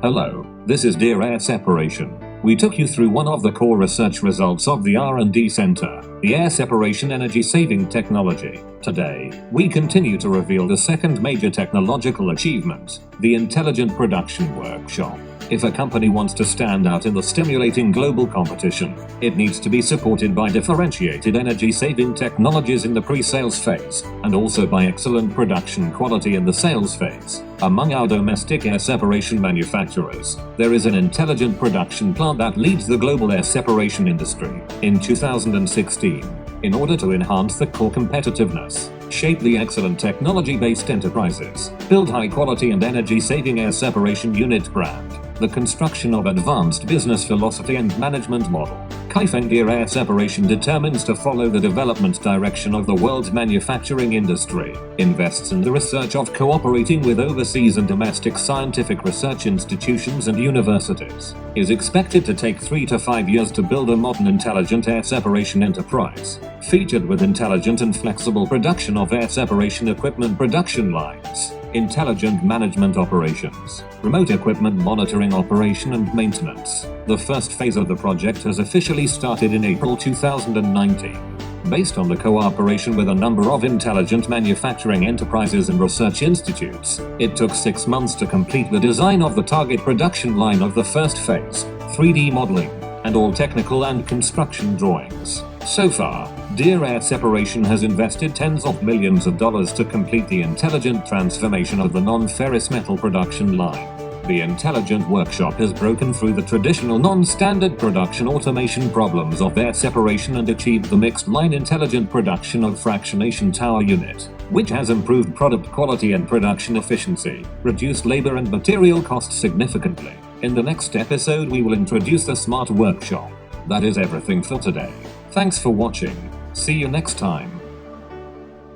Hello, this is Dear Air Separation. We took you through one of the core research results of the R&D Center, the air separation energy-saving technology. Today, we continue to reveal the second major technological achievement, the Intelligent Production Workshop. If a company wants to stand out in the stimulating global competition, it needs to be supported by differentiated energy-saving technologies in the pre-sales phase, and also by excellent production quality in the sales phase. Among our domestic air separation manufacturers, there is an intelligent production plant that leads the global air separation industry. In 2016, in order to enhance the core competitiveness, shape the excellent technology-based enterprises, build high-quality and energy-saving air separation unit brand, the construction of advanced business philosophy and management model, Kaifeng Air Separation determines to follow the development direction of the world's manufacturing industry, invests in the research of cooperating with overseas and domestic scientific research institutions and universities, is expected to take 3 to 5 years to build a modern intelligent air separation enterprise, featured with intelligent and flexible production of air separation equipment production lines, intelligent management operations, remote equipment monitoring operation and maintenance. The first phase of the project has officially started in April 2019. Based on the cooperation with a number of intelligent manufacturing enterprises and research institutes, it took 6 months to complete the design of the target production line of the first phase, 3D modeling, and all technical and construction drawings. So far, Dear Air Separation has invested tens of millions of dollars to complete the intelligent transformation of the non-ferrous metal production line. The Intelligent Workshop has broken through the traditional non-standard production automation problems of air separation and achieved the mixed-line intelligent production of fractionation tower unit, which has improved product quality and production efficiency, reduced labor and material costs significantly. In the next episode, we will introduce the Smart Workshop. That is everything for today. Thanks for watching. See you next time.